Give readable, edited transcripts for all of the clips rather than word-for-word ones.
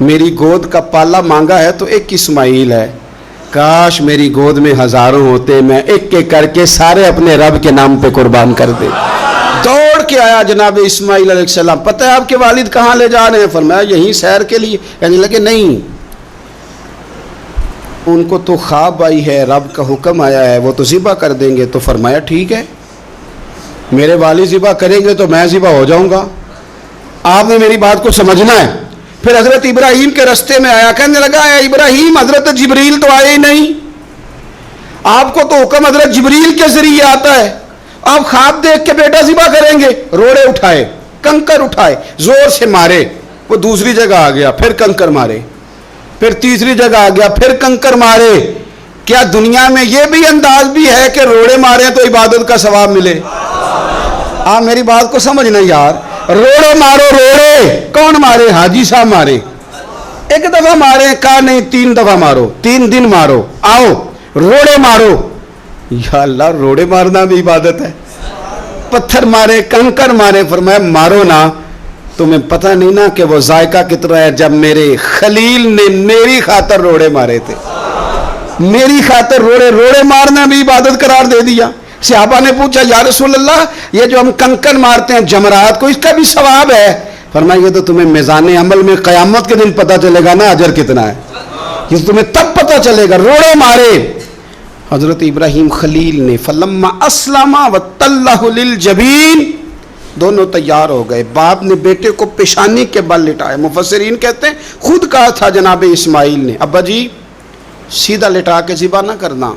میری گود کا پالا مانگا ہے تو ایک اسماعیل ہے، کاش میری گود میں ہزاروں ہوتے، میں ایک ایک کر کے سارے اپنے رب کے نام پہ قربان کر دے۔ دوڑ کے آیا جناب اسماعیل علیہ السلام، پتہ ہے آپ کے والد کہاں لے جا رہے ہیں؟ فرمایا یہیں سیر کے لیے۔ کہنے لگے نہیں، ان کو تو خواب آئی ہے، رب کا حکم آیا ہے، وہ تو ذبح کر دیں گے۔ تو فرمایا ٹھیک ہے، میرے والد ذبح کریں گے تو میں ذبح ہو جاؤں گا، آپ نے میری بات کو سمجھنا ہے۔ پھر حضرت ابراہیم کے رستے میں آیا، کہنے لگا اے ابراہیم، حضرت جبریل تو آئے ہی نہیں، آپ کو تو حکم حضرت جبریل کے ذریعے آتا ہے، آپ خواب دیکھ کے بیٹا ذبح کریں گے؟ روڑے اٹھائے، کنکر اٹھائے، زور سے مارے، وہ دوسری جگہ آ گیا، پھر کنکر مارے، پھر تیسری جگہ آ گیا، پھر کنکر مارے۔ کیا دنیا میں یہ بھی انداز بھی ہے کہ روڑے مارے تو عبادت کا ثواب ملے؟ آپ میری بات کو سمجھنا یار، روڑے مارو، روڑے کون مارے؟ حاجی صاحب مارے، ایک دفعہ مارے، کہا نہیں 3 دفعہ مارو، 3 دن مارو، آؤ روڑے مارو۔ یا اللہ، روڑے مارنا بھی عبادت ہے؟ پتھر مارے، کنکر مارے، فرمایا مارو نا، تمہیں پتہ نہیں نا کہ وہ ذائقہ کتنا ہے جب میرے خلیل نے میری خاطر روڑے مارے تھے، میری خاطر روڑے مارنا بھی عبادت قرار دے دیا۔ صحابہ نے پوچھا یا رسول اللہ، یہ جو ہم کنکر مارتے ہیں جمرات کو، اس کا بھی ثواب ہے؟ فرمایا یہ تو تمہیں میزان عمل میں قیامت کے دن پتہ چلے گا نا اجر کتنا ہے، یہ تمہیں تب پتہ چلے گا۔ روڑے مارے حضرت ابراہیم خلیل نے، فلما اسلم وتلہ للجبین، دونوں تیار ہو گئے، باپ نے بیٹے کو پیشانی کے بل لٹایا۔ مفسرین کہتے ہیں خود کہا تھا جناب اسماعیل نے، ابا جی سیدھا لٹا کے ذبح نہ کرنا،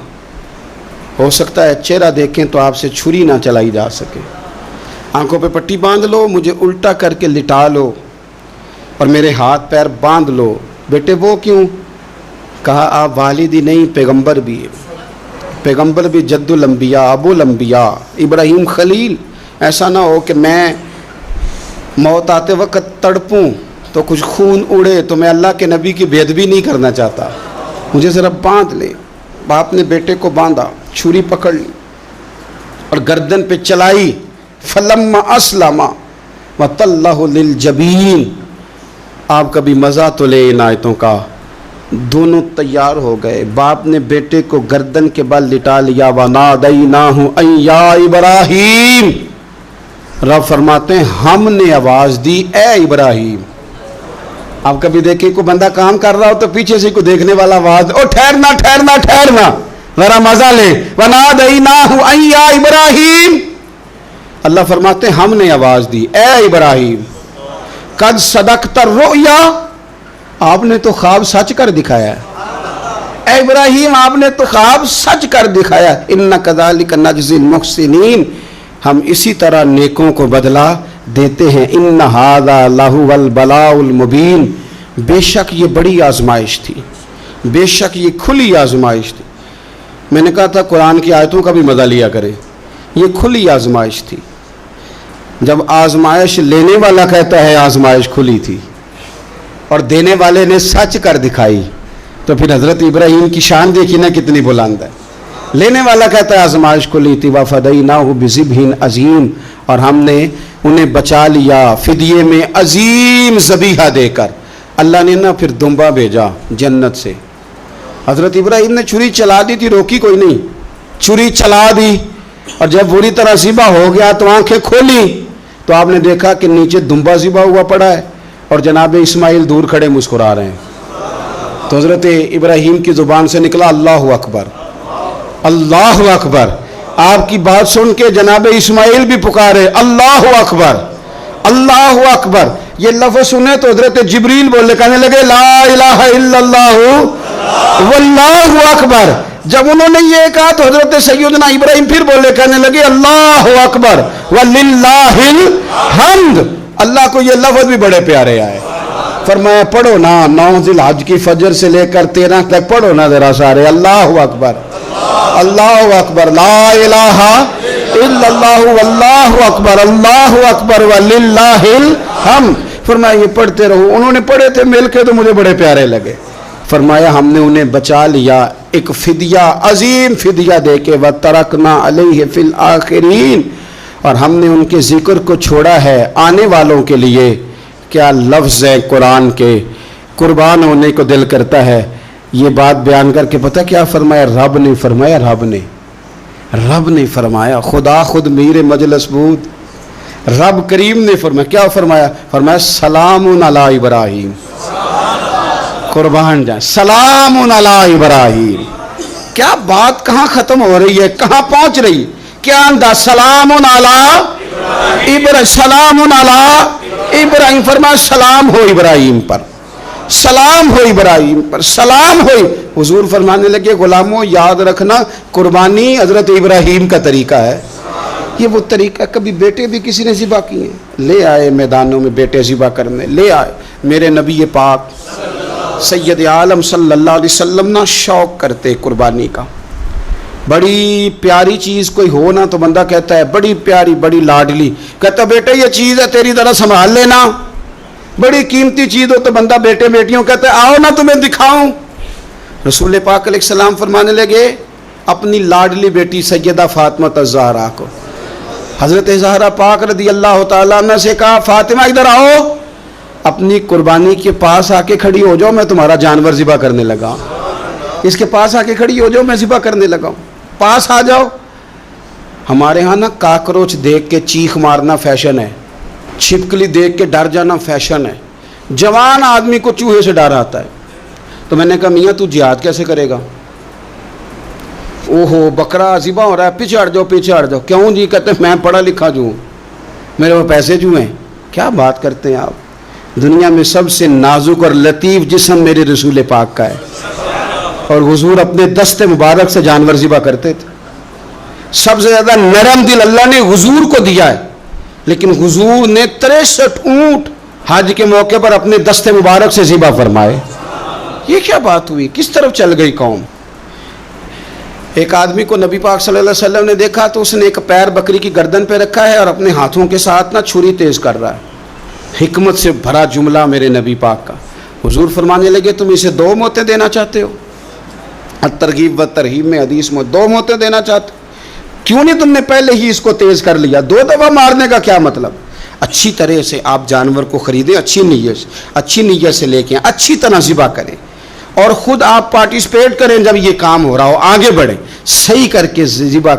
ہو سکتا ہے چہرہ دیکھیں تو آپ سے چھری نہ چلائی جا سکے، آنکھوں پہ پٹی باندھ لو، مجھے الٹا کر کے لٹا لو اور میرے ہاتھ پیر باندھ لو۔ بیٹے وہ کیوں؟ کہا آپ والد ہی نہیں، پیغمبر بھی، پیغمبر بھی جد الانبیاء، ابو الانبیاء ابراہیم خلیل۔ ایسا نہ ہو کہ میں موت آتے وقت تڑپوں تو کچھ خون اڑے، تو میں اللہ کے نبی کی بے ادبی نہیں کرنا چاہتا، مجھے ذرا باندھ لے۔ باپ نے بیٹے کو باندھا، چھری پکڑ لی اور گردن پہ چلائی، فلما اسلم وتلہ للجبین۔ آپ کبھی مزہ تو لے ان آیتوں کا، دونوں تیار ہو گئے، باپ نے بیٹے کو گردن کے بل لٹا لیا، ونادیناہ ان یا ابراہیم، رب فرماتے ہیں ہم نے آواز دی اے ابراہیم۔ آپ کبھی دیکھیں کوئی بندہ کام کر رہا ہو تو پیچھے سے کوئی دیکھنے والا آواز، او ٹھہرنا ٹھہرنا ٹھہرنا، ذرا مزہ لے، ونادیناہ ان یا ابراہیم۔ اللہ فرماتے ہیں ہم نے آواز دی اے ابراہیم، قد صدقت الرؤیا، آپ نے تو خواب سچ کر دکھایا ہے، اے ابراہیم آپ نے تو خواب سچ کر دکھایا، اِنَّ كَذَلِكَ نَجْزِي الْمُحْسِنِينَ، ہم اسی طرح نیکوں کو بدلہ دیتے ہیں۔ اِنَّ هَذَا لَهُوَ الْبَلَاءُ الْمُبِينُ، بے شک یہ بڑی آزمائش تھی، بے شک یہ کھلی آزمائش تھی۔ میں نے کہا تھا قرآن کی آیتوں کا بھی مزہ لیا کرے، یہ کھلی آزمائش تھی۔ جب آزمائش لینے والا کہتا ہے آزمائش کھلی تھی اور دینے والے نے سچ کر دکھائی، تو پھر حضرت ابراہیم کی شان دیکھی نا کتنی بلند ہے۔ لینے والا کہتا ہے آزمائش کھلی تھی، وَفَدَيْنَاهُ بِذِبْحٍ عَظِيمٍ، اور ہم نے انہیں بچا لیا فدیے میں عظیم ذبیحہ دے کر۔ اللہ نے نا پھر دمبا بھیجا جنت سے، حضرت ابراہیم نے چھری چلا دی تھی، روکی کوئی نہیں، چھری چلا دی، اور جب بری طرح ذبح ہو گیا تو آنکھیں کھولی تو آپ نے دیکھا کہ نیچے دمبا ذبح ہوا پڑا ہے اور جناب اسماعیل دور کھڑے مسکرا رہے ہیں۔ تو حضرت ابراہیم کی زبان سے نکلا اللہ اکبر، اللہ اکبر۔ آپ کی بات سن کے جناب اسماعیل بھی پکارے اللہ اکبر، اللہ اکبر۔ یہ لفظ سنے تو حضرت جبریل بولے، کہنے لگے لا الہ الا اللہ واللہ اکبر۔ جب انہوں نے یہ کہا تو حضرت سیدنا ابراہیم پھر بولے، کہنے لگے اللہ اکبر وللہ الحمد۔ اللہ کو یہ لفظ بھی بڑے پیارے آئے۔ فرمایا پڑھو نا، 9 ذی الحج کی فجر سے لے کر 13 تک پڑھو نا ذرا سارے، اللہ اکبر، اللہ اکبر، لا الہ الا اللہ واللہ اکبر، اللہ اکبر وللہ الحمد۔ فرمایا یہ پڑھتے رہو۔ انہوں نے پڑھے تھے مل کے تو مجھے بڑے پیارے لگے۔ فرمایا ہم نے انہیں بچا لیا ایک فدیہ، عظیم فدیہ دے کے، وَتَرَكْنَا عَلَيْهِ فِي الْآخِرِينَ، اور ہم نے ان کے ذکر کو چھوڑا ہے آنے والوں کے لیے۔ کیا لفظ ہے قرآن کے، قربان ہونے کو دل کرتا ہے. یہ بات بیان کر کے پتہ کیا فرمایا؟ رب نے فرمایا، رب نے فرمایا، خدا خود میر مجلس بود، رب کریم نے فرمایا. کیا فرمایا؟ فرمایا سلام علی ابراہیم. قربان جائیں، سلام علی ابراہیم. کیا بات کہاں ختم ہو رہی ہے، کہاں پہنچ رہی ہے؟ کیا انداز؟ سلام علی ابراہیم، سلام علی ابراہیم. فرمایا سلام ہو ابراہیم پر، سلام ہو ابراہیم پر، سلام ہو. حضور فرمانے لگے غلاموں یاد رکھنا قربانی حضرت ابراہیم کا طریقہ ہے. یہ وہ طریقہ، کبھی بیٹے بھی کسی نے ذبح کیے ہیں، لے آئے میدانوں میں بیٹے ذبح کرنے، لے آئے. میرے نبی پاک سید عالم صلی اللہ علیہ وسلم نا شوق کرتے قربانی کا. بڑی پیاری چیز کوئی ہو نا تو بندہ کہتا ہے بڑی پیاری، بڑی لاڈلی، کہتا بیٹے یہ چیز ہے تیری ذرا سنبھال لینا. بڑی قیمتی چیز ہو تو بندہ بیٹے بیٹیوں کہتا ہے آؤ نا تمہیں دکھاؤں. رسول پاک علیہ السلام فرمانے لگے اپنی لاڈلی بیٹی سیدہ فاطمہ الزہرا کو، حضرت زہرا پاک رضی اللہ تعالیٰ عنہ سے کہا فاطمہ ادھر آؤ، اپنی قربانی کے پاس آ کے کھڑی ہو جاؤ، میں تمہارا جانور ذبح کرنے لگا. اس کے پاس آ کے کھڑی ہو جاؤ، میں ذبح کرنے لگا ہوں، پاس آ جاؤ. ہمارے ہاں نا کاکروچ دیکھ کے چیخ مارنا فیشن ہے، چھپکلی دیکھ کے ڈر جانا فیشن ہے. جوان آدمی کو چوہے سے ڈر آتا ہے. تو میں نے کہا میاں تو جہاد کیسے کرے گا؟ اوہو بکرا ذبح ہو رہا ہے، پیچھے ہٹ جاؤ پیچھے ہٹ جاؤ. کیوں جی؟ کہتے ہیں میں پڑھا لکھا جو ہوں، میرے وہ پیسے جو ہیں. کیا بات کرتے ہیں آپ؟ دنیا میں سب سے نازک اور لطیف جسم میرے رسول پاک کا ہے، اور حضور اپنے دست مبارک سے جانور ذبح کرتے تھے. سب سے زیادہ نرم دل اللہ نے حضور کو دیا ہے، لیکن حضور نے 63 اونٹ حج کے موقع پر اپنے دست مبارک سے ذبح فرمائے. یہ کیا بات ہوئی؟ کس طرف چل گئی قوم؟ ایک آدمی کو نبی پاک صلی اللہ علیہ وسلم نے دیکھا تو اس نے ایک پیر بکری کی گردن پہ رکھا ہے اور اپنے ہاتھوں کے ساتھ نا چھری تیز کر رہا ہے. حکمت سے بھرا جملہ میرے نبی پاک کا. حضور فرمانے لگے تم اسے 2 موتیں دینا چاہتے ہو؟ الترغیب و ترہیب میں حدیث میں 2 موتیں دینا چاہتے، کیوں نہیں تم نے پہلے ہی اس کو تیز کر لیا؟ 2 دفعہ مارنے کا کیا مطلب؟ اچھی طرح سے آپ جانور کو خریدیں، اچھی نیت سے لے کے اچھی طرح ذبح کریں، اور خود آپ پارٹیسپیٹ کریں. جب یہ کام ہو رہا ہو آگے بڑھیں، صحیح کر کے ذبح